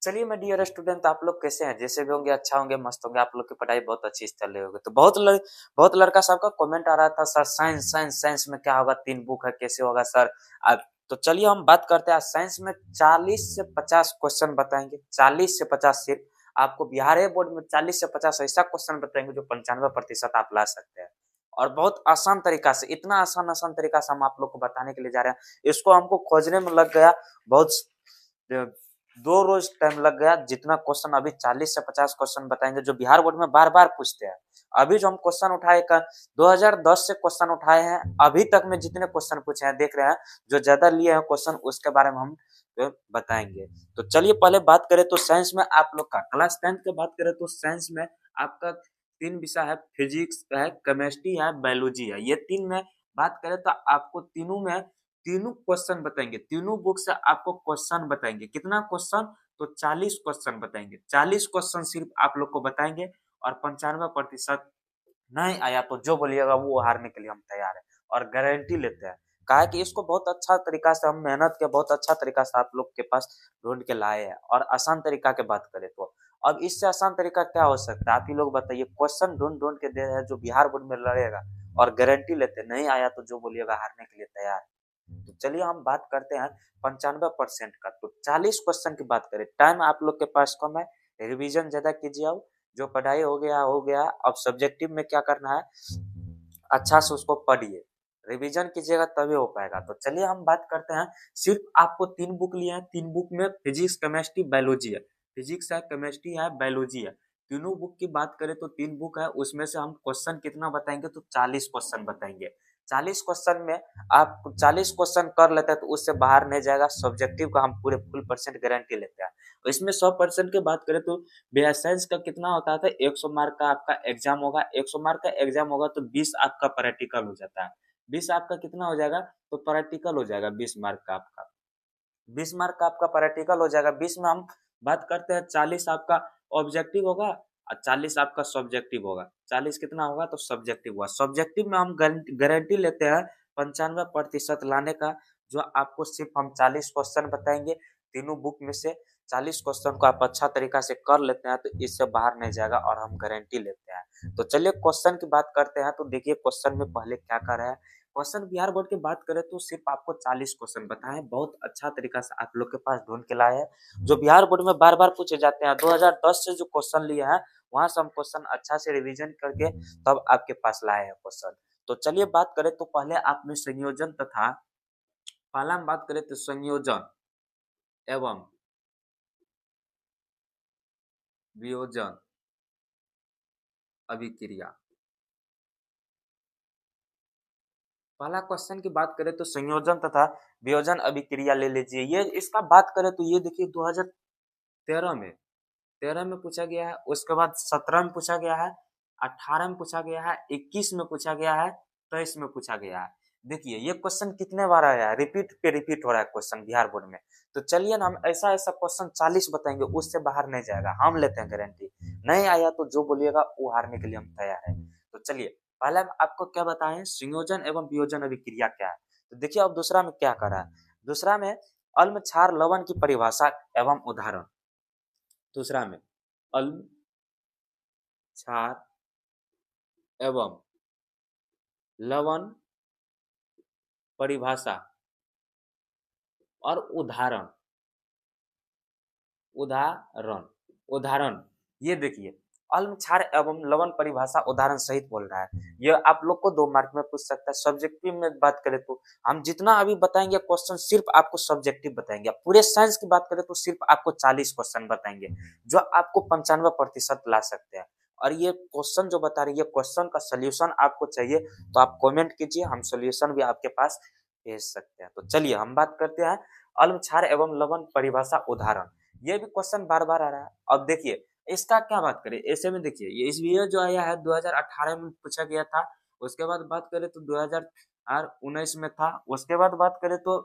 चलिए मैं dear student, आप लोग कैसे हैं? जैसे भी होंगे अच्छा होंगे, मस्त होंगे। आप लोग की पढ़ाई बहुत अच्छी चल रही होगी। तो बहुत लड़का सबका कमेंट आ रहा था, सर साइंस साइंस साइंस में क्या होगा, 3 बुक है, कैसे होगा सर? अब तो चलिए हम बात करते हैं। साइंस में 40 से 50 क्वेश्चन बताएंगे। 40 से 50 सिर्फ आपको बिहार बोर्ड में 40 से 50 ऐसा क्वेश्चन बताएंगे जो 95% आप ला सकते हैं। और बहुत आसान तरीका से, इतना आसान आसान तरीका से हम आप लोग को बताने के लिए जा रहे हैं। इसको हमको खोजने में लग गया बहुत 2 रोज टाइम लग गया। जितना क्वेश्चन अभी 40 से 50 क्वेश्चन बताएंगे जो बिहार बोर्ड में बार बार पूछते हैं। अभी जो हम क्वेश्चन उठाए 2010 से क्वेश्चन उठाए हैं, अभी तक में जितने क्वेश्चन पूछे हैं देख रहे हैं, जो ज्यादा लिए हैं क्वेश्चन उसके बारे में हम बताएंगे। तो चलिए पहले बात करें तो साइंस में आप लोग का क्लास 10 की बात करें तो साइंस में आपका 3 विषय है, फिजिक्स है, केमिस्ट्री है, बायोलॉजी है। ये 3 में बात करें तो आपको तीनों में तीनों क्वेश्चन बताएंगे। तीनों बुक से आपको क्वेश्चन बताएंगे। कितना क्वेश्चन? तो 40 क्वेश्चन बताएंगे। 40 क्वेश्चन सिर्फ आप लोग को बताएंगे और 95% नहीं आया तो जो बोलिएगा वो हारने के लिए हम तैयार है और गारंटी लेते हैं। कहा कि इसको बहुत अच्छा तरीका से हम मेहनत के बहुत अच्छा तरीका से आप लोग के पास ढूंढ के लाए हैं। और आसान तरीका की बात करें तो अब इससे आसान तरीका क्या हो सकता है? आप ही लोग बताइए। क्वेश्चन ढूंढ ढूंढ के दे रहे हैं जो बिहार बोर्ड में लड़ेगा और गारंटी लेते नहीं आया तो जो बोलिएगा हारने के लिए तैयार है। तो चलिए हम बात करते हैं 95% का। तो 40 क्वेश्चन की बात करें, टाइम आप लोग के पास कम है, रिवीजन ज्यादा कीजिए। अब जो पढ़ाई हो गया। अब सब्जेक्टिव में क्या करना है, अच्छा से उसको पढ़िए, रिवीजन कीजिएगा तभी हो पाएगा। तो चलिए हम बात करते हैं। सिर्फ आपको 3 बुक लिए हैं। 3 बुक में फिजिक्स, केमिस्ट्री, बायोलॉजी है। फिजिक्स है, केमिस्ट्री है, बायोलॉजी है। तीनों बुक की बात करें तो 3 बुक है, उसमें से हम क्वेश्चन कितना बताएंगे? तो 40 क्वेश्चन बताएंगे। 40 क्वेश्चन में आप 40 क्वेश्चन कर लेते हैं तो उससे बाहर नहीं जाएगा। सब्जेक्टिव का हम पूरे फुल परसेंट गारंटी लेते हैं। इसमें 100% की बात करें तो बिहार साइंस का कितना होता था? 100 मार्क का आपका एग्जाम होगा। 100 मार्क का एग्जाम होगा तो 20 आपका प्रैक्टिकल हो जाता है। 20 आपका कितना हो जाएगा? तो प्रैक्टिकल हो जाएगा 20 मार्क का आपका। 20 मार्क का आपका प्रैक्टिकल हो जाएगा। 20 में हम बात करते हैं 40 आपका ऑब्जेक्टिव होगा और 40 आपका सब्जेक्टिव होगा। 40 कितना होगा? तो सब्जेक्टिव हुआ। सब्जेक्टिव में हम गारंटी लेते हैं 95% लाने का। जो आपको सिर्फ हम 40 क्वेश्चन बताएंगे। तीनों बुक में से 40 क्वेश्चन को आप अच्छा तरीका से कर लेते हैं तो इससे बाहर नहीं जाएगा और हम गारंटी लेते हैं। तो चलिए क्वेश्चन की बात करते हैं। तो देखिए क्वेश्चन में पहले क्या कर रहा है। क्वेश्चन बिहार बोर्ड की बात करें तो सिर्फ आपको 40 क्वेश्चन बताए। बहुत अच्छा तरीका से आप लोग के पास ढूंढ के लाए हैं जो बिहार बोर्ड में बार बार पूछे जाते हैं। 2010 से जो क्वेश्चन लिए हैं वहां से हम क्वेश्चन अच्छा से रिवीजन करके तब आपके पास लाए हैं क्वेश्चन। तो चलिए बात करें तो पहले आप में संयोजन तथा पहला हम बात करें तो संयोजन एवं वियोजन अभिक्रिया। पहला क्वेश्चन की बात करें तो संयोजन तथा वियोजन अभिक्रिया ले लीजिए। ये इसका बात करें तो ये देखिए 2013 में 13 में पूछा गया है। उसके बाद 17 में पूछा गया है, 18 में पूछा गया है, 21 में पूछा गया है, 23 में पूछा गया है। देखिए ये क्वेश्चन कितने बार आया है, रिपीट पे रिपीट हो रहा है क्वेश्चन बिहार बोर्ड में। तो चलिए ना हम ऐसा ऐसा क्वेश्चन 40 बताएंगे, उससे बाहर नहीं जाएगा, हम लेते हैं गारंटी। नहीं आया तो जो बोलिएगा वो हारने के लिए हम तैयार है। तो चलिए पहले हम आपको क्या बताएं, संयोजन एवं वियोजन अभिक्रिया क्या है। तो देखिए अब दूसरा में क्या करा है। दूसरा में अल्म क्षार लवण की परिभाषा एवं उदाहरण। दूसरा में अल्म क्षार एवं लवण परिभाषा और उदाहरण। उदाहरण उदाहरण ये देखिए अल्म क्षार एवं लवण परिभाषा उदाहरण सहित बोल रहा है। ये आप लोग को 2 मार्क में पूछ सकता है। सब्जेक्टिव में बात करें तो हम जितना अभी बताएंगे क्वेश्चन सिर्फ आपको सब्जेक्टिव बताएंगे। पूरे साइंस की बात करें तो सिर्फ आपको 40 क्वेश्चन बताएंगे जो आपको 95% ला सकते हैं। और ये क्वेश्चन जो बता रही है, क्वेश्चन का सोल्यूशन आपको चाहिए तो आप कमेंट कीजिए, हम सोल्यूशन भी आपके पास भेज सकते हैं। तो चलिए हम बात करते हैं अल्म क्षार एवं लवण परिभाषा उदाहरण। ये भी क्वेश्चन बार बार आ रहा है। अब देखिए इसका क्या बात करें, ऐसे में देखिए ये इस वीडियो जो आया है 2018 में पूछा गया था। उसके बाद बात करें तो 2019 में था। उसके बाद बात करें तो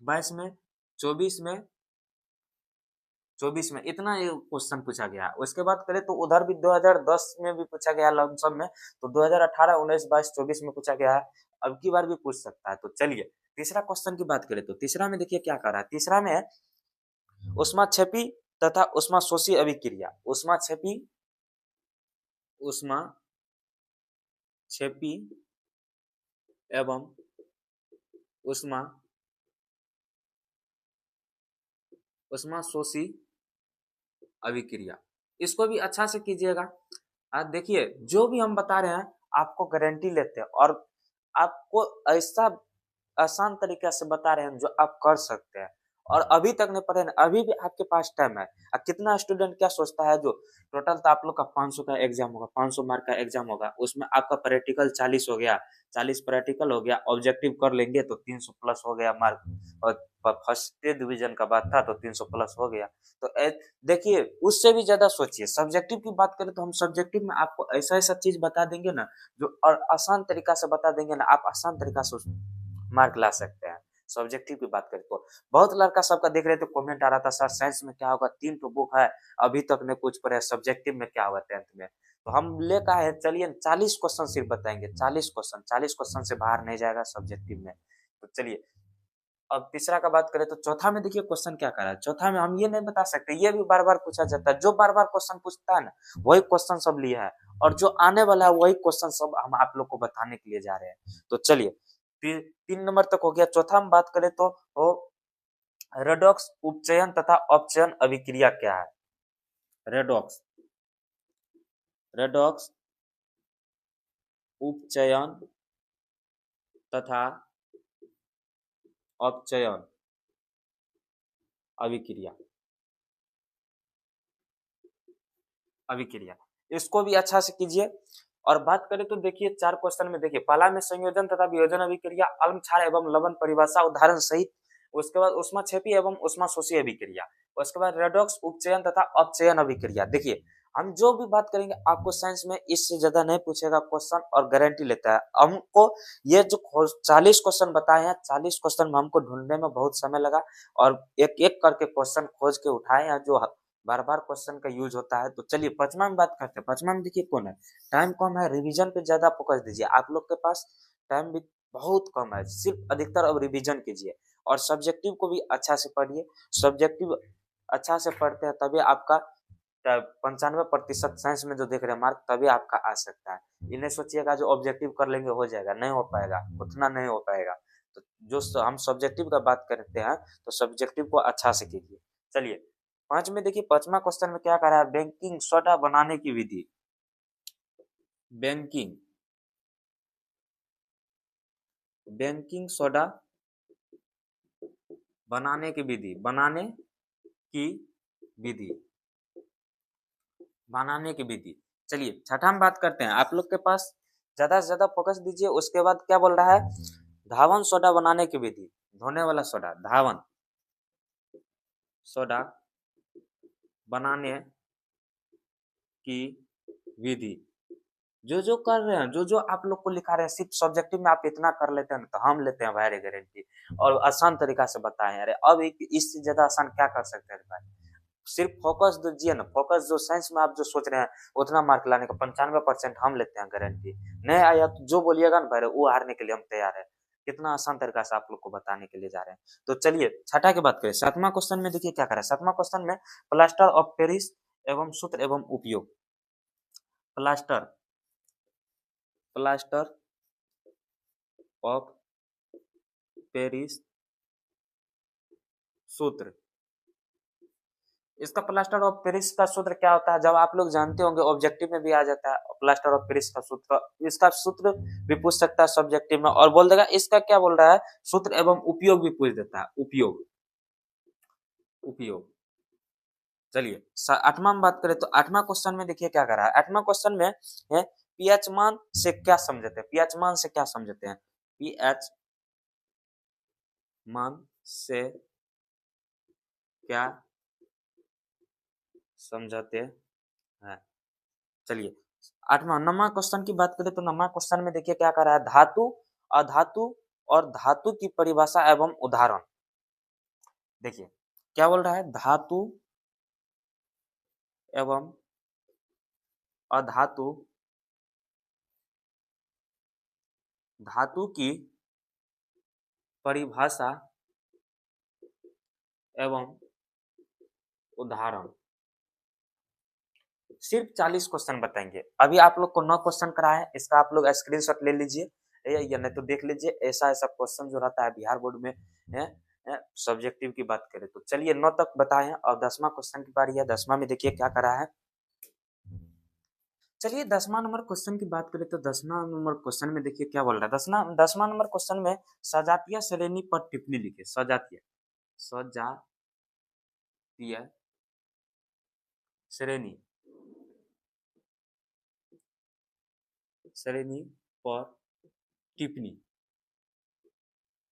22 में, 24 में इतना ये क्वेश्चन पूछा गया। उसके बाद करें तो उधर भी 2010 में भी पूछा गया लमसम में। तो 2018, 19, 22, 24 में पूछा गया है। अब की बार भी पूछ सकता है। तो चलिए तीसरा क्वेश्चन की बात करें तो तीसरा में देखिए क्या कर रहा है। तीसरा में उष्माक्षेपी तथा ऊष्माशोषी अभिक्रिया। ऊष्माक्षेपी एवं ऊष्माशोषी अभिक्रिया, इसको भी अच्छा से कीजिएगा। देखिए जो भी हम बता रहे हैं आपको गारंटी लेते हैं और आपको ऐसा आसान तरीके से बता रहे हैं जो आप कर सकते हैं। और अभी तक नहीं पढ़े ना, अभी भी आपके पास टाइम है। कितना स्टूडेंट क्या सोचता है, जो टोटल तो आप लोग का 500 का एग्जाम होगा, 500 मार्क का एग्जाम होगा, उसमें आपका प्रैक्टिकल 40 हो गया, 40 प्रैक्टिकल हो गया, ऑब्जेक्टिव कर लेंगे तो 300 प्लस हो गया मार्क। और फर्स्ट डिवीजन का बात था तो 300 प्लस हो गया। तो देखिए उससे भी ज्यादा सोचिए। सब्जेक्टिव की बात करें तो हम सब्जेक्टिव में आपको ऐसा ऐसा चीज बता देंगे ना, जो और आसान तरीका से बता देंगे ना, आप आसान तरीका से मार्क ला सकते हैं। सब्जेक्टिव की बात करें तो बहुत लड़का सबका देख रहे थे, कमेंट आ रहा था सर साइंस में क्या होगा, 3 तो बुक है अभी तक नहीं कुछ पढ़े, सब्जेक्टिव में क्या होगा 10th में। तो हम लेकर आए, चलिए 40 क्वेश्चन सिर्फ बताएंगे, 40 क्वेश्चन से बाहर नहीं जाएगा सब्जेक्टिव में। तो चलिए अब तीसरा का बात करें तो चौथा में देखिए क्वेश्चन क्या कर रहा है। चौथा में हम ये नहीं बता सकते, ये भी बार बार पूछा जाता है, जो बार बार क्वेश्चन पूछता है ना वही क्वेश्चन सब लिया है, और जो आने वाला है वही क्वेश्चन सब हम आप लोग को बताने के लिए जा रहे हैं। तो चलिए 3 नंबर तक हो गया। चौथा में बात करें तो वो रेडॉक्स उपचयन तथा अपचयन अभिक्रिया क्या है। रेडॉक्स रेडॉक्स उपचयन तथा अपचयन अभिक्रिया इसको भी अच्छा से कीजिए। और बात करें तो देखिए 4 क्वेश्चन में देखिए, पहला में संयोजन तथा वियोजन अभिक्रिया, अम्ल क्षार एवं लवण परिभाषा उदाहरण सहित। उसके बाद ऊष्माक्षेपी एवं ऊष्माशोषी अभिक्रिया। उसके बाद रेडॉक्स उपचयन तथा अपचयन अभिक्रिया। देखिए हम जो भी बात करेंगे आपको साइंस में इससे ज्यादा नहीं पूछेगा क्वेश्चन, और गारंटी लेता है हमको। ये जो 40 क्वेश्चन बताए हैं, 40 क्वेश्चन में हमको ढूंढने में बहुत समय लगा, और एक एक करके क्वेश्चन खोज के उठाए हैं जो बार बार क्वेश्चन का यूज होता है। तो चलिए पांचवा में बात करते हैं। पांचवा में देखिए कौन है, टाइम कम है, रिवीजन पे ज्यादा फोकस दीजिए। आप लोग के पास टाइम भी बहुत कम है, सिर्फ अधिकतर अब रिवीजन कीजिए, और सब्जेक्टिव को भी अच्छा से पढ़िए। सब्जेक्टिव अच्छा से पढ़ते हैं तभी आपका 95% साइंस में जो देख रहे हैं मार्क, तभी आपका आ सकता है। इन्हें सोचिएगा जो ऑब्जेक्टिव कर लेंगे हो जाएगा, नहीं हो पाएगा, उतना नहीं हो पाएगा। तो जो हम सब्जेक्टिव का बात करते हैं तो सब्जेक्टिव को अच्छा से कीजिए। चलिए 5 में देखिए, 5वां क्वेश्चन में क्या करा है, बेकिंग सोडा बनाने की विधि। बेकिंग बेकिंग सोडा बनाने की विधि, विधि बनाने की विधि। चलिए छठा में बात करते हैं। आप लोग के पास ज्यादा से ज्यादा फोकस दीजिए। उसके बाद क्या बोल रहा है, धावन सोडा बनाने की विधि, धोने वाला सोडा, धावन सोडा बनाने की विधि। जो जो कर रहे हैं, जो जो आप लोग को लिखा रहे हैं, सिर्फ सब्जेक्टिव में आप इतना कर लेते हैं तो हम लेते हैं भाई गारंटी, और आसान तरीका से बताए हैं। अरे अब इससे ज्यादा आसान क्या कर सकते हैं भाई। सिर्फ फोकस दीजिए ना, फोकस जो साइंस में आप जो सोच रहे हैं उतना मार्क लाने का 95% हम लेते हैं गारंटी। नहीं आया तो जो बोलिएगा ना भाई वो हारने के लिए हम तैयार है। कितना आसान तरीका से आप लोग को बताने के लिए जा रहे हैं। तो चलिए छठा की बात करें। 7वां क्वेश्चन में देखिए क्या करा है। 7वां क्वेश्चन में प्लास्टर ऑफ पेरिस एवं सूत्र एवं उपयोग। प्लास्टर प्लास्टर ऑफ पेरिस सूत्र। इसका प्लास्टर ऑफ पेरिस का सूत्र क्या होता है, जब आप लोग जानते होंगे, ऑब्जेक्टिव में भी आ जाता है प्लास्टर ऑफ पेरिस का सूत्र। इसका सूत्र भी पूछ सकता है सब्जेक्टिव में, और बोल देगा इसका क्या बोल रहा है, सूत्र एवं उपयोग भी पूछ देता है। उपयोग। चलिए 8वां में बात करें तो 8वां क्वेश्चन में देखिए क्या कर रहा है। 8वां क्वेश्चन में है पीएच मान से क्या समझते हैं। पीएच मान से क्या समझते हैं, पीएच मान से क्या समझते हैं। चलिए 9वां क्वेश्चन की बात करें तो 9वां क्वेश्चन में देखिए क्या कर रहा है, धातु, अधातु और धातु की परिभाषा एवं उदाहरण। देखिए क्या बोल रहा है, धातु एवं अधातु, धातु की परिभाषा एवं उदाहरण, सिर्फ 40 क्वेश्चन बताएंगे। अभी आप लोग को 9 क्वेश्चन कराए हैं, इसका आप लोग स्क्रीनशॉट ले लीजिए या नहीं तो देख लीजिए। ऐसा ऐसा क्वेश्चन जो रहता है बिहार बोर्ड में है, सब्जेक्टिव की बात करें तो चलिए 9 तक बताए हैं। और 10वां क्वेश्चन की बारी है। 10वां में देखिए क्या करा है। चलिए 10वां नंबर क्वेश्चन की बात करें तो 10वां नंबर क्वेश्चन में देखिए क्या बोल रहा है। 10वां नंबर क्वेश्चन में सजातीय श्रेणी पर टिप्पणी लिखिए। सजातीय श्रेणी श्रेणी पर टिप्पणी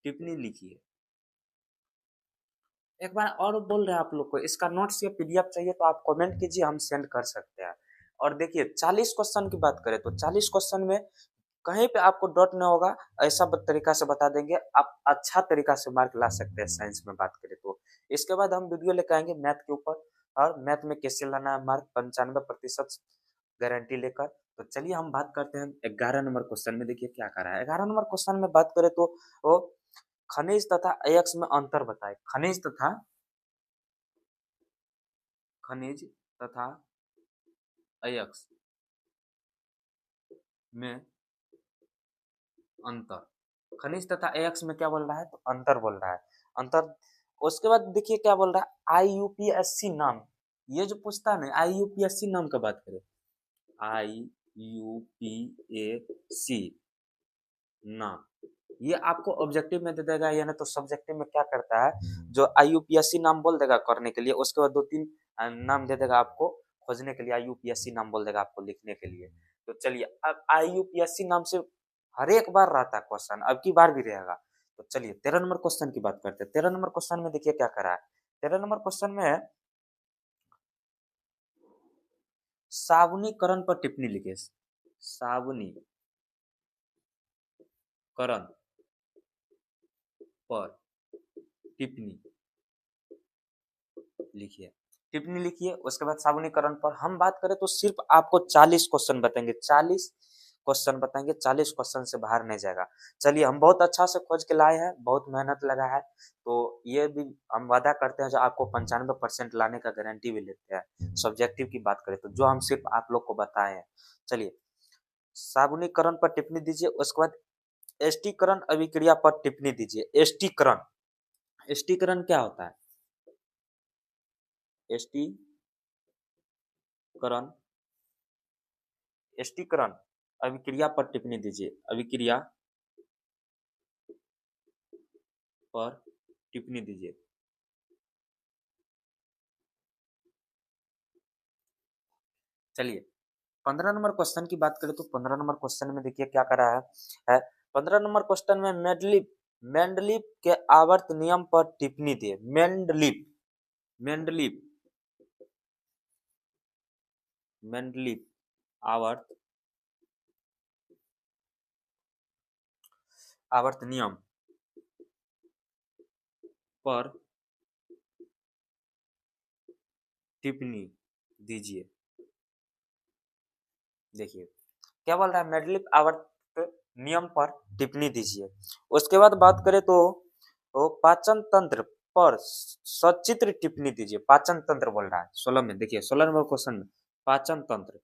टिप्पणी लिखिए। एक बार और बोल रहे हैं आप लोग को, इसका नोट्स या पीडीएफ चाहिए तो आप कमेंट कीजिए, हम सेंड कर सकते हैं। और देखिए 40 क्वेश्चन की बात करें तो 40 क्वेश्चन में कहीं पे आपको डॉट नहीं होगा, ऐसा तरीका से बता देंगे आप अच्छा तरीका से मार्क ला सकते हैं साइंस में बात करें तो। इसके बाद हम वीडियो लेकर आएंगे मैथ के ऊपर, और मैथ में कैसे लाना है मार्क 95% गारंटी लेकर। तो चलिए हम बात करते हैं 11 नंबर क्वेश्चन में। देखिए क्या कर रहा है। 11 नंबर क्वेश्चन में बात करें तो वो खनिज तथा अयस्क में अंतर बताए। खनिज तथा अयस्क में अंतर। खनिज तथा अयस्क में क्या बोल रहा है तो अंतर बोल रहा है, अंतर। उसके बाद देखिए क्या बोल रहा है, आईयूपीएससी नाम। ये जो पूछता है ना आईयूपीएससी नाम का बात करें, आईयूपीएससी नाम, ये आपको ऑब्जेक्टिव में दे देगा या ना तो सब्जेक्टिव में क्या करता है, जो आईयूपीएससी नाम बोल देगा करने के लिए, उसके बाद 2-3 नाम दे देगा आपको खोजने के लिए। आईयूपीएससी नाम बोल देगा आपको लिखने के लिए। तो चलिए अब आईयूपीएससी नाम से हर एक बार रहता है क्वेश्चन, अब की बार भी रहेगा। तो चलिए 13 नंबर क्वेश्चन की बात करते हैं। 13 नंबर क्वेश्चन में देखिए क्या करा है। 13 नंबर क्वेश्चन में साबुनीकरण पर टिप्पणी लिखे। साबुनीकरण पर टिप्पणी लिखिए। टिप्पणी लिखिए। उसके बाद साबुनीकरण पर हम बात करें तो सिर्फ आपको 40 क्वेश्चन बताएंगे। 40 क्वेश्चन बताएंगे, 40 क्वेश्चन से बाहर नहीं जाएगा। चलिए हम बहुत अच्छा से खोज के लाए हैं, बहुत मेहनत लगा है, तो ये भी हम वादा करते हैं जो आपको 95% लाने का गारंटी भी लेते हैं। सब्जेक्टिव की बात करें तो जो हम सिर्फ आप लोग को बताए हैं। चलिए साबुनीकरण पर टिप्पणी दीजिए। उसके बाद एस्टीकरण अभिक्रिया पर टिप्पणी दीजिए। एस्टीकरण, एस्टीकरण क्या होता है। एस्टीकरण, एस्टीकरण अभिक्रिया पर टिप्पणी दीजिए। अभिक्रिया पर टिप्पणी दीजिए। चलिए 15 नंबर क्वेश्चन की बात करें तो 15 नंबर क्वेश्चन में देखिए क्या कर रहा है। 15 नंबर क्वेश्चन में मेंडलीव के आवर्त नियम पर टिप्पणी दिए। मेंडलीव मेंडलीव आवर्त आवर्त नियम पर टिप्पणी दीजिए। देखिए क्या बोल रहा है, मेंडलीव आवर्त नियम पर टिप्पणी दीजिए। उसके बाद बात करें तो पाचन तंत्र पर सचित्र टिप्पणी दीजिए। पाचन तंत्र बोल रहा है 16 में। देखिए 16 नंबर क्वेश्चन में पाचन तंत्र,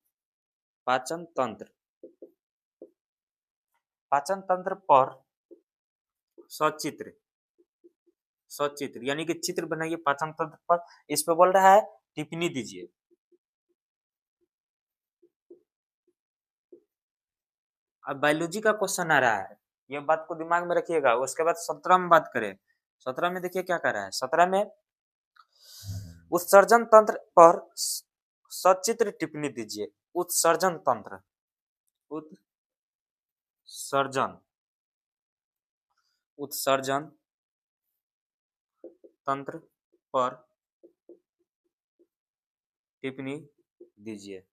पाचन तंत्र, पाचन तंत्र पर सचित्र, सचित्र यानी कि चित्र बनाइए पाचन तंत्र पर, इस पे बोल रहा है टिप्पणी दीजिए। अब बायोलॉजी का क्वेश्चन आ रहा है, ये बात को दिमाग में रखिएगा। उसके बाद 17 में बात करें। 17 में देखिए क्या कर रहा है। 17 में उत्सर्जन तंत्र पर सचित्र टिप्पणी दीजिए। उत्सर्जन तंत्र, उत्सर्जन, उत्सर्जन तंत्र पर टिप्पणी दीजिए।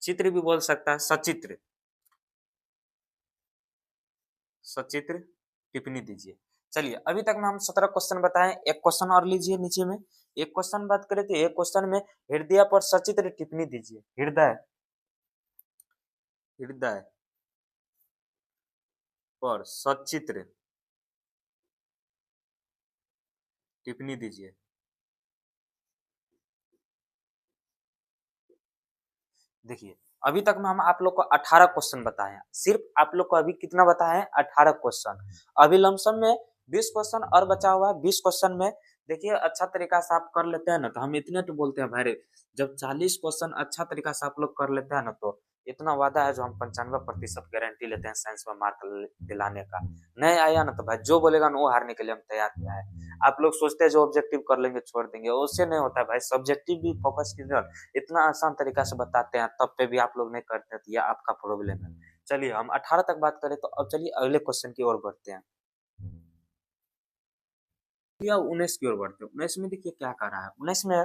चित्र भी बोल सकता है, सचित्र, सचित्र टिप्पणी दीजिए। चलिए अभी तक में हम 17 क्वेश्चन बताएं। एक क्वेश्चन और लीजिए नीचे में। एक क्वेश्चन बात करें तो एक क्वेश्चन में हृदय पर सचित्र टिप्पणी दीजिए। हृदय, हृदय पर सचित्र टिप्पणी दीजिए। देखिए अभी तक में हम आप लोग को 18 क्वेश्चन बताए हैं, सिर्फ आप लोग को अभी कितना बताए हैं 18 क्वेश्चन। अभी लमसम में 20 क्वेश्चन और बचा हुआ है। 20 क्वेश्चन में देखिए अच्छा तरीका से आप कर लेते हैं ना तो हम इतने तो बोलते हैं भाई, जब 40 क्वेश्चन अच्छा तरीका से आप लोग कर लेते हैं ना तो इतना वादा है जो हम 95% गारंटी लेते हैं साइंस में मार्क दिलाने का। नहीं आया ना तो भाई जो बोलेगा ना वो हारने के लिए हम तैयार किया है। आप लोग सोचते हैं जो ऑब्जेक्टिव कर लेंगे छोड़ देंगे, उससे नहीं होता है भाई, सब्जेक्टिव भी फोकस कीजिए। इतना आसान तरीका से बताते हैं तब पे भी आप लोग नहीं करते तो यह आपका प्रॉब्लम है। चलिए हम 18 तक बात करें तो अब चलिए अगले क्वेश्चन की ओर बढ़ते हैं या 19 की ओर बढ़ते हैं। 19 में देखिए क्या कर रहा है। 19 में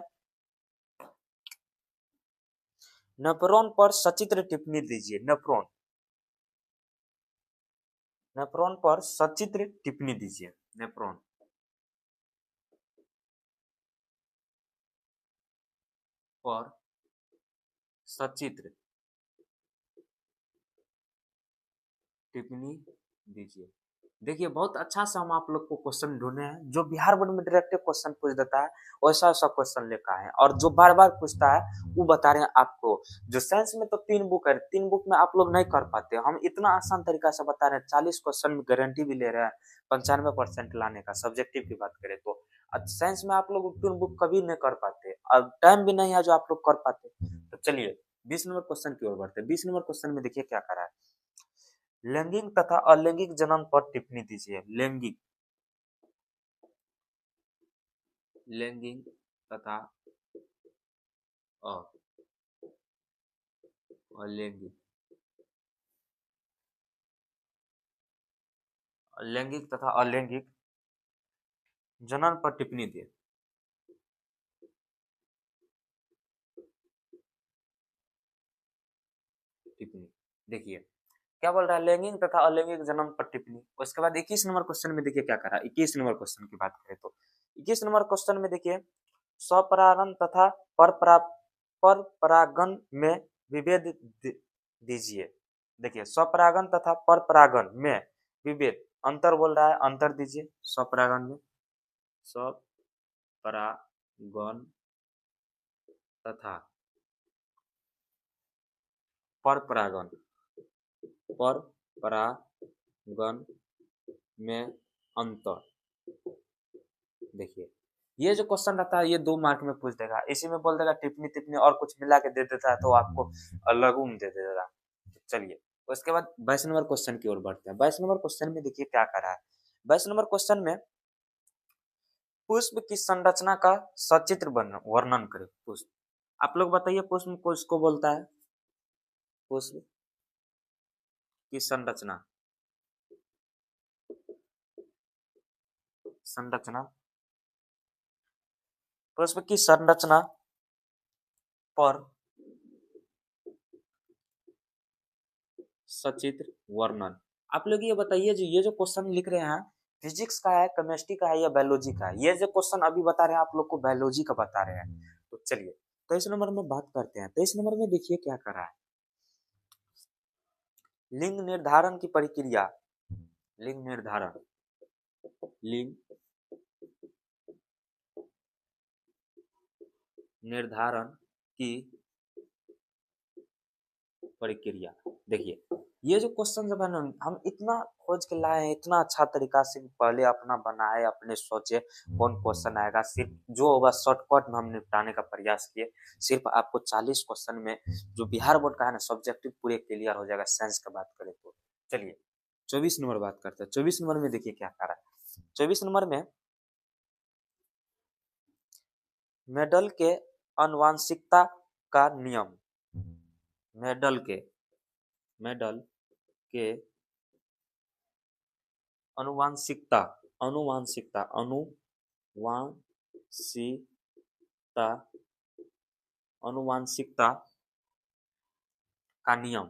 नेफ्रॉन पर सचित्र टिप्पणी दीजिए। नेफ्रॉन, नेफ्रॉन पर सचित्र टिप्पणी दीजिए। नेफ्रॉन पर सचित्र टिप्पणी दीजिए। देखिए बहुत अच्छा सा हम आप लोग को क्वेश्चन ढूंढे हैं जो बिहार बोर्ड में डायरेक्ट क्वेश्चन पूछ देता है, वैसा वैसा क्वेश्चन लेकर आए हैं और जो बार बार पूछता है वो बता रहे हैं आपको। जो साइंस में तो 3 बुक है, 3 बुक में आप लोग नहीं कर पाते, हम इतना आसान तरीका से बता रहे हैं। 40 क्वेश्चन में गारंटी भी ले रहे हैं 95% लाने का। सब्जेक्टिव की बात करें तो साइंस में आप लोग 3 बुक कभी नहीं कर पाते, अब टाइम भी नहीं है जो आप लोग कर पाते। तो चलिए 20 नंबर क्वेश्चन की ओर बढ़ते हैं। 20 नंबर क्वेश्चन में देखिए क्या करा है। लैंगिक तथा अलैंगिक जन्म पर टिप्पणी दीजिए। लैंगिक, लैंगिक तथा अलैंगिक, लैंगिक तथा अलैंगिक जनन पर टिप्पणी दिए। टिप्पणी देखिए क्या बोल रहा है, लैंगिक तथा अलैंगिक जन्म पर टिप्पणी। उसके बाद 21 नंबर क्वेश्चन में देखिए क्या करा। 21 नंबर क्वेश्चन की बात करें तो 21 नंबर क्वेश्चन में देखिए स्वपरागण तथा पर परागण में विभेद दीजिए। देखिए स्वपरागण तथा पर परागण में विभेद, अंतर बोल रहा है, अंतर दीजिए। स्वपरागण में, स्वपरागण तथा पर परागण, पर परागण में अंतर। देखिए ये जो क्वेश्चन रहता है ये 2 मार्क में पूछ देगा, इसी में बोल देगा टिप्पणी टिप्पणी और कुछ मिला के दे देता है तो आपको लघु में दे देगा। चलिए उसके बाद 22 नंबर क्वेश्चन की ओर बढ़ते हैं। 22 नंबर क्वेश्चन में देखिए क्या करा है। 22 नंबर क्वेश्चन में पुष्प की संरचना का सचित्र वर्णन करें। पुष्प, आप लोग बताइए पुष्प को इसको बोलता है। पुष्प की संरचना, संरचना, पुष्प की संरचना पर सचित्र वर्णन। आप लोग ये बताइए जो ये जो क्वेश्चन लिख रहे हैं फिजिक्स का है, केमिस्ट्री का है या बायोलॉजी का है। ये जो क्वेश्चन अभी बता रहे हैं आप लोग को बायोलॉजी का बता रहे हैं। तो चलिए 23 नंबर में बात करते हैं। 23 नंबर में देखिए क्या कर रहा है। लिंग निर्धारण की प्रक्रिया, लिंग निर्धारण, लिंग निर्धारण की प्रक्रिया। देखिए ये जो क्वेश्चन जब है ना हम इतना खोज के लाए हैं, इतना अच्छा तरीका से पहले अपना बनाए, अपने सोचे कौन क्वेश्चन आएगा, सिर्फ जो होगा शॉर्टकट में हम निपटाने का प्रयास किए। सिर्फ आपको 40 क्वेश्चन में जो बिहार बोर्ड का है ना सब्जेक्टिव पूरे क्लियर हो जाएगा साइंस का बात करें तो। चलिए 24 नंबर बात करते हैं। 24 नंबर में देखिए क्या कर रहा है। 24 नंबर में मेडल के आनुवांशिकता का नियम, मेडल के, मेडल के अनुवांशिकता, अनुवांशिकता, अनुवांशिकता, अनुवांशिकता का नियम,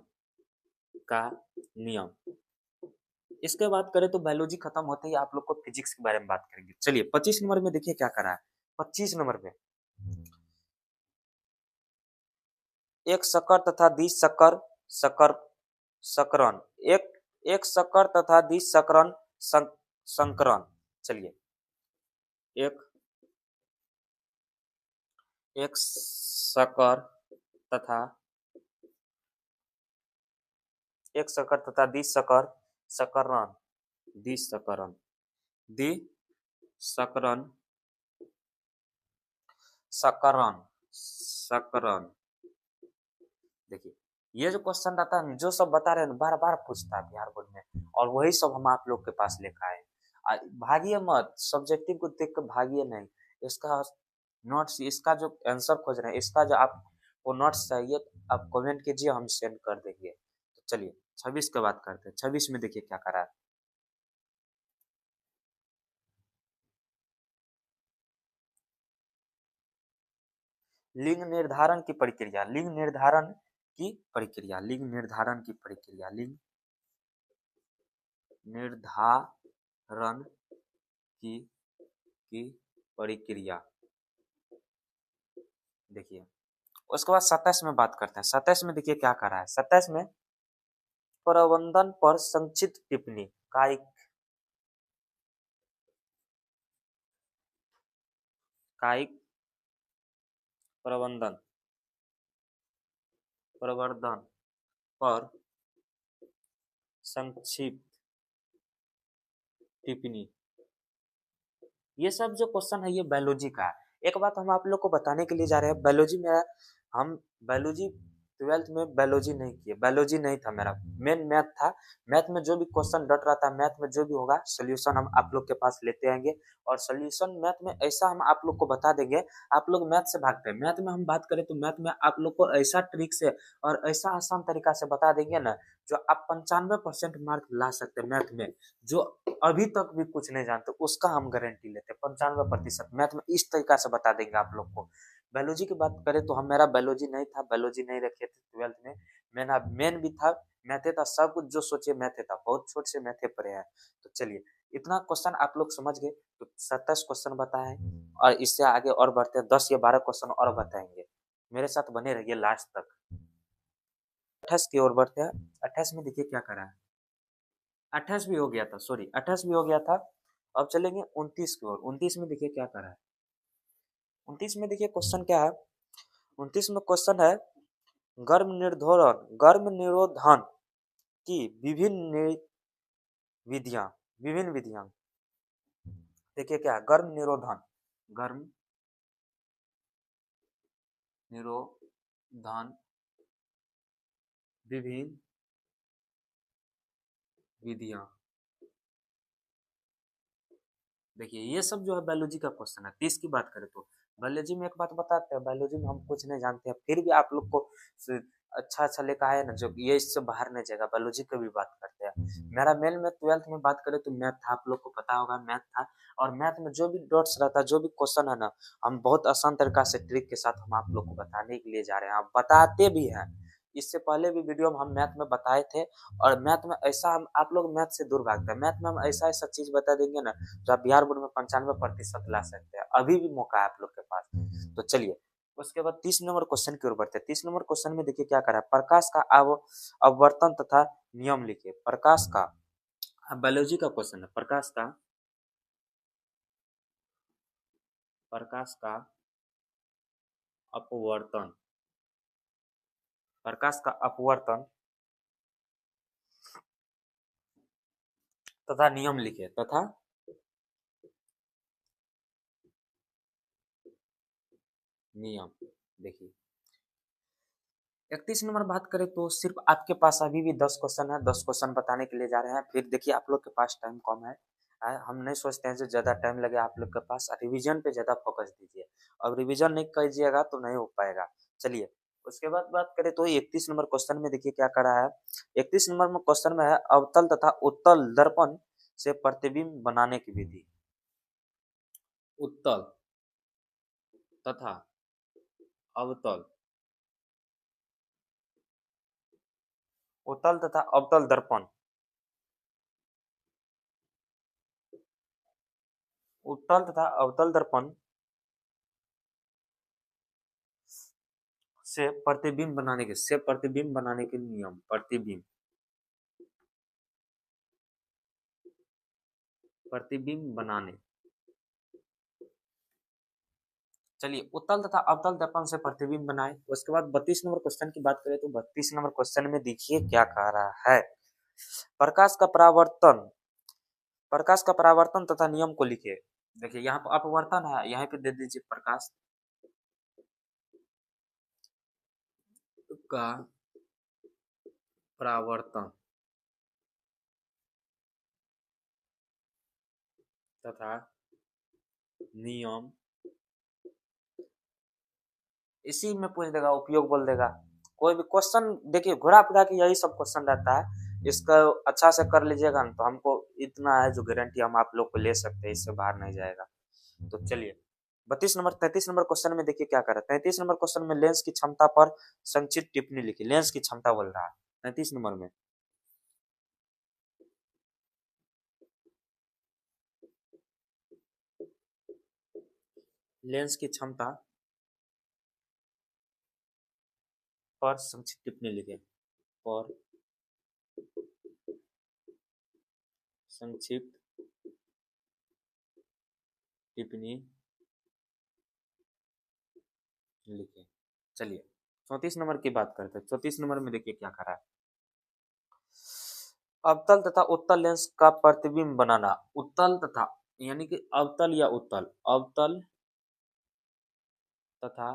का नियम। इसके बात करें तो बायोलॉजी खत्म होते ही आप लोग को फिजिक्स के बारे में बात करेंगे। चलिए 25 नंबर में देखिए क्या करा है। 25 नंबर में एक शक्कर तथा द्विशक्कर शक्कर शकरण, एक एक शक्कर तथा द्विशक्करण संकरण। चलिए एक एक शक्कर तथा एक शकर तथा दिशकर शकरण दिशकरण दिशकरण शकरण शकरण। देखिए ये जो क्वेश्चन रहता है जो सब बता रहे हैं बार बार पूछता है बिहार बोर्ड में, और वही सब हम आप लोग के पास लेकर आए। भागिए मत, सब्जेक्टिव को देख कर भागिए नहीं। इसका नोट्स, इसका जो आंसर खोज रहे हैं, इसका जो आपको नोट्स चाहिए तो आप कमेंट कीजिए, हम सेंड कर देंगे। तो चलिए 26 की बात करते हैं। 26 में देखिए क्या करा है। लिंग निर्धारण की प्रक्रिया, लिंग निर्धारण की प्रक्रिया, लिंग निर्धारण की प्रक्रिया, लिंग निर्धारण की प्रक्रिया। देखिए उसके बाद 27 में बात करते हैं। 27 में देखिए क्या कर रहा है। 27 में प्रबंधन पर संक्षिप्त टिप्पणी, कायिक कायिक प्रबंधन प्रवर्धन पर संक्षिप्त टिप्पणी। ये सब जो क्वेश्चन है ये बायोलॉजी का है। एक बात हम आप लोग को बताने के लिए जा रहे हैं, बायोलॉजी में हम बायोलॉजी 12th में बायोलॉजी नहीं किए, बायोलॉजी नहीं था मेरा, मेन मैथ था। मैथ में जो भी क्वेश्चन डट रहा था, मैथ में जो भी होगा सोल्यूशन हम आप लोग के पास लेते आएंगे, और सोल्यूशन मैथ में ऐसा हम आप लोग को बता देंगे। आप लोग मैथ से भागते हैं, मैथ में हम बात करें तो मैथ में आप लोग को ऐसा ट्रिक से और ऐसा आसान तरीका से बता देंगे ना, जो आप 95% मार्क ला सकते हैं मैथ में। जो अभी तक भी कुछ नहीं जानते उसका हम गारंटी लेते हैं 95% मैथ में, इस तरीका से बता देंगे आप लोग को। बायोलॉजी की बात करें तो हम, मेरा बायोलॉजी नहीं था, बायोलॉजी नहीं रखे थे 12th में। मेरा मेन भी था मैथे था, सब कुछ जो सोचे मैथे था, बहुत छोटे से मैथे पढ़े हैं। तो चलिए इतना क्वेश्चन आप लोग समझ गए, तो 27 क्वेश्चन बताए, और इससे आगे और बढ़ते हैं, 10 या 12 क्वेश्चन और बताएंगे। मेरे साथ बने रहिए लास्ट तक। 28 की ओर बढ़ते हैं। 28 में देखिए क्या करा है। 28 भी हो गया था, सॉरी 28 भी हो गया था। अब चलेंगे 29 की ओर। 29 में देखिए क्या करा है। 29 में देखिए क्वेश्चन क्या है। 29 में क्वेश्चन है गर्भ निरोधन की विधियां, विभिन्न विधियां। देखिए क्या है, गर्भ निरोधन विभिन्न विधियां। देखिए ये सब जो है बायोलॉजी का क्वेश्चन है। 30 की बात करें तो बायोलॉजी में एक बात बताते हैं, बायोलॉजी में हम कुछ नहीं जानते हैं, फिर भी आप लोग को अच्छा अच्छा लेकर आए ना, जो ये इससे बाहर नहीं जाएगा। बायोलॉजी की भी बात करते हैं। मेरा मेन में 12th में बात करें तो मैथ था, आप लोग को पता होगा मैथ था। और मैथ में जो भी डॉट्स रहता है, जो भी क्वेश्चन है ना, हम बहुत आसान तरीका से ट्रिक के साथ हम आप लोग को बताने के लिए जा रहे हैं, आप बताते भी हैं। इससे पहले भी वीडियो में हम मैथ में बताए थे, और मैथ में ऐसा हम, आप लोग मैथ से दूर भागते हैं, मैथ में हम ऐसा ऐसा चीज बता देंगे ना जो आप बिहार बोर्ड में 95% ला सकते हैं। अभी भी मौका है आप लोग के पास। तो चलिए उसके बाद 30 नंबर क्वेश्चन की ओर बढ़ते हैं। 30 नंबर क्वेश्चन में देखिए क्या करा है। प्रकाश का अववर्तन तथा नियम लिखिए। प्रकाश का, बायोलॉजी का क्वेश्चन है। प्रकाश का अपवर्तन, प्रकाश का अपवर्तन तथा नियम लिखिए, तथा नियम। देखिए 31 नंबर बात करें तो सिर्फ आपके पास अभी भी 10 क्वेश्चन है, 10 क्वेश्चन बताने के लिए जा रहे हैं। फिर देखिए आप लोग के पास टाइम कम है, हम नहीं सोचते हैं जो ज़्यादा टाइम लगे आप लोग के पास। रिवीजन पे ज़्यादा फोकस दीजिए, अब रिवीजन नहीं कीजिएगा तो नहीं हो पाएगा। चलिए उसके बाद बात करें तो 31 नंबर क्वेश्चन में देखिए क्या करा है। 31 नंबर में क्वेश्चन में है अवतल तथा उत्तल दर्पण से प्रतिबिंब बनाने की विधि। उत्तल तथा अवतल, उत्तल तथा अवतल दर्पण, उत्तल तथा अवतल दर्पण से प्रतिबिंब बनाने के, से प्रतिबिंब बनाने के नियम। प्रतिबिंब, प्रतिबिंब बनाने। चलिए, उत्तल तथा अवतल दर्पण से प्रतिबिंब बनाए। उसके बाद 32 नंबर क्वेश्चन की बात करें तो 32 नंबर क्वेश्चन में देखिए क्या कह रहा है। प्रकाश का परावर्तन, प्रकाश का परावर्तन तथा नियम को लिखे। देखिए यहाँ पर अपवर्तन है, यहाँ पे दे दीजिए प्रकाश का परावर्तन तथा नियम, इसी में पूछ देगा, उपयोग बोल देगा। कोई भी क्वेश्चन देखिए घुरा फिरा के यही सब क्वेश्चन रहता है। इसका अच्छा से कर लीजिएगा ना तो हमको इतना है जो गारंटी हम आप लोग को ले सकते हैं, इससे बाहर नहीं जाएगा। तो चलिए 33 नंबर क्वेश्चन में देखिए क्या कर रहा है। 33 नंबर क्वेश्चन में लेंस की क्षमता पर संक्षिप्त टिप्पणी लिखी। लेंस की क्षमता बोल रहा है 33 नंबर में। लेंस की क्षमता पर संक्षिप्त टिप्पणी लिखे। और संक्षिप्त टिप्पणी लिखे। चलिए 34 नंबर की बात करते हैं। 34 नंबर में देखिए क्या करा है। अवतल तथा उत्तल लेंस का प्रतिबिंब बनाना। उत्तल तथा यानी कि अवतल या उत्तल, अवतल तथा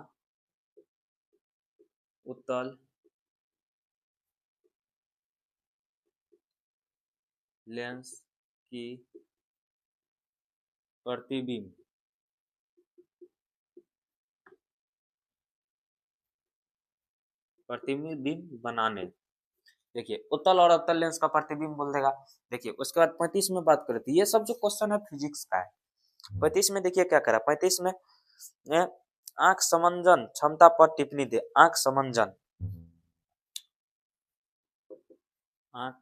उत्तल लेंस की प्रतिबिंब बनाने। देखिए उत्तल और अवतल लेंस का प्रतिबिंब बोल देगा। देखिए उसके बाद 35 में बात करें तो ये सब जो क्वेश्चन है फिजिक्स का है। 35 में देखिए क्या करा। 35 में आंख समंजन क्षमता पर टिप्पणी दे। आंख समंजन, आंख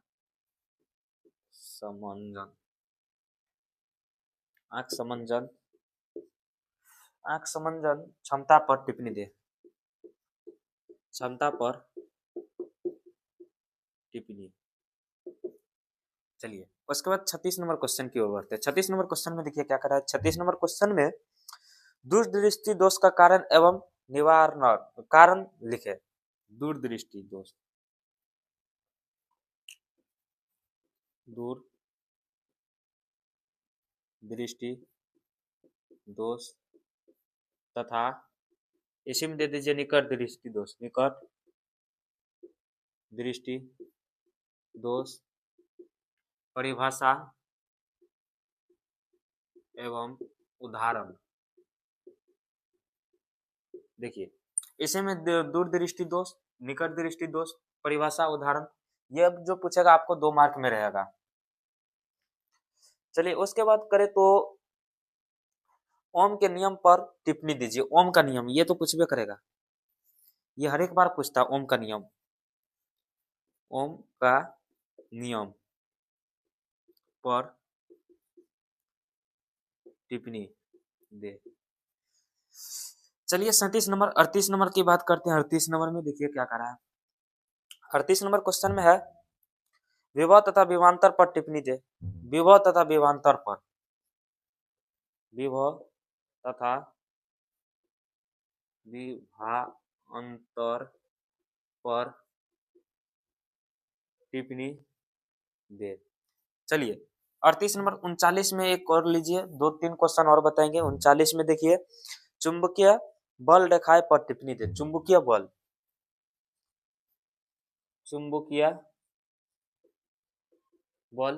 समंजन, आंख समंजन, आंख समंजन क्षमता पर टिप्पणी दे। क्षमता पर टिप्पणी। चलिए उसके बाद 36 नंबर क्वेश्चन की ओर बढ़ते हैं। 36 नंबर क्वेश्चन में देखिए क्या करा है। 36 नंबर क्वेश्चन में दूरदृष्टि दोष का कारण एवं निवारण, कारण लिखे। दूरदृष्टि दोष, दूर दृष्टि दोष तथा इसी में दे दीजिए निकट दृष्टि दोष। निकट दृष्टि दोष परिभाषा एवं उदाहरण। देखिए इसी में दूर दृष्टि दोष, निकट दृष्टि दोष, परिभाषा, उदाहरण, ये जो पूछेगा आपको 2 मार्क में रहेगा। चलिए उसके बाद करें तो ओम के नियम पर टिप्पणी दीजिए। ओम का नियम ये तो कुछ भी करेगा, ये हर एक बार पूछता है ओम का नियम। ओम का नियम पर टिप्पणी दे। चलिए 37 नंबर 38 नंबर की बात करते हैं। 38 नंबर में देखिए क्या करा है। 38 नंबर क्वेश्चन में है विभव तथा विभवांतर पर टिप्पणी दे। विभव तथा विभवांतर पर, विभव तथा विभवांतर पर टिप्पणी दे। चलिए 38 नंबर 39 में एक और लीजिए, 2-3 क्वेश्चन और बताएंगे। 39 में देखिए चुंबकीय बल रेखाएं पर टिप्पणी दे। चुंबकीय बल, चुंबकीय बल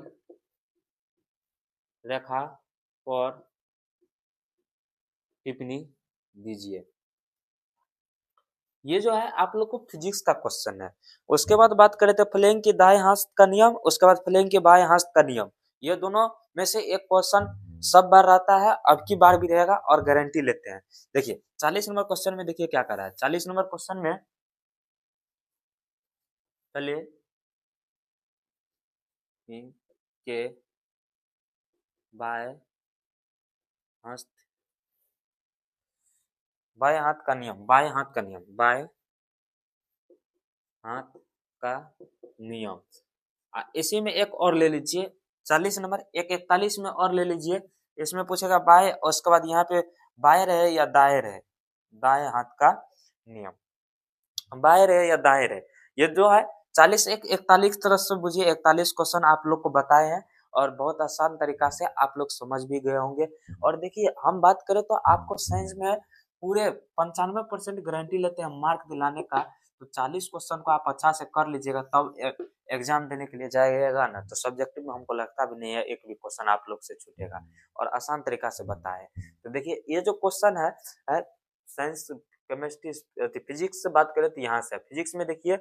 रेखा पर टिप्पणी दीजिए। ये जो है आप लोग को फिजिक्स का क्वेश्चन है। उसके बाद बात करें तो फ्लेंग के दाएं हाथ का नियम, उसके बाद फ्लेंग के बाएं हाथ का नियम। ये दोनों में से एक क्वेश्चन सब बार रहता है, अब की बार भी रहेगा और गारंटी लेते हैं। देखिए 40 नंबर क्वेश्चन में देखिए क्या कर रहा है। 40 नंबर क्वेश्चन में चलिए के बाएं हाथ, बाएं हाथ का नियम, बाएं हाथ का नियम, बाएं हाथ का नियम। इसी में एक और ले लीजिए 40 नंबर, एक 41 में और ले लीजिए। इसमें पूछेगा बाएं, और उसके बाद यहाँ पे बाएं रहे या दाएं रहे। दाएं हाथ का नियम, बाएं रहे या दाएं रहे, ये जो है 41 तरह से बुझिए 41 क्वेश्चन आप लोग को बताए हैं और बहुत आसान तरीका से आप लोग समझ भी गए होंगे। और देखिए हम बात करें तो आपको साइंस में पूरे 95% गारंटी लेते हैं मार्क दिलाने का। तो 40 क्वेश्चन को आप अच्छा से कर लीजिएगा तब एग्जाम देने के लिए जाइएगा ना, तो सब्जेक्टिव में हमको लगता भी नहीं है एक भी क्वेश्चन आप लोग से छूटेगा, और आसान तरीका से बताए। तो देखिए ये जो क्वेश्चन है साइंस केमिस्ट्री फिजिक्स से बात करें तो यहाँ से फिजिक्स में देखिए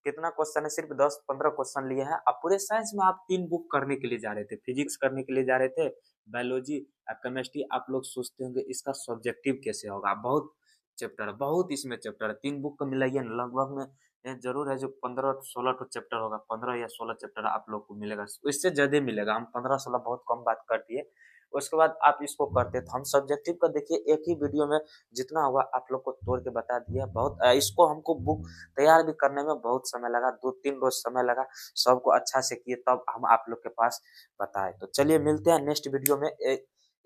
कितना क्वेश्चन है, सिर्फ 10-15 क्वेश्चन लिए हैं। अब पूरे साइंस में आप 3 बुक करने के लिए जा रहे थे, फिजिक्स करने के लिए जा रहे थे, बायोलॉजी केमिस्ट्री। आप लोग सोचते होंगे इसका सब्जेक्टिव कैसे होगा, बहुत चैप्टर है, बहुत इसमें चैप्टर है, 3 बुक का मिलाइए ना लगभग में जरूर है जो 15-16 चैप्टर होगा, 15 या 16 चैप्टर आप लोग को मिलेगा, इससे ज्यादा मिलेगा। हम 15-16 बहुत कम बात कर दिए। उसके बाद आप इसको करते तो हम सब्जेक्टिव का देखिए एक ही वीडियो में जितना हुआ आप लोग को तोड़ के बता दिया। बहुत इसको हमको बुक तैयार भी करने में बहुत समय लगा, 2-3 रोज समय लगा, सबको अच्छा से किए तब हम आप लोग के पास बताए। तो चलिए मिलते हैं नेक्स्ट वीडियो में,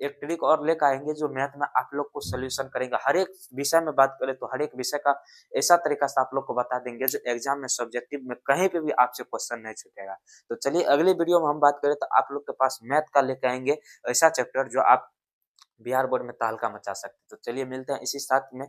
एक ट्रिक और लेकर आएंगे जो मैथ में आप लोग को सोल्यूशन करेंगे। हर एक विषय में बात करें तो हर एक विषय का ऐसा तरीका से आप लोग को बता देंगे जो एग्जाम में सब्जेक्टिव में कहीं पे भी आपसे क्वेश्चन नहीं छूटेगा। तो चलिए अगले वीडियो में हम बात करें तो आप लोग के पास मैथ का लेकर आएंगे ऐसा चैप्टर जो आप बिहार बोर्ड में तहलका मचा सकते। तो चलिए मिलते हैं इसी साथ में।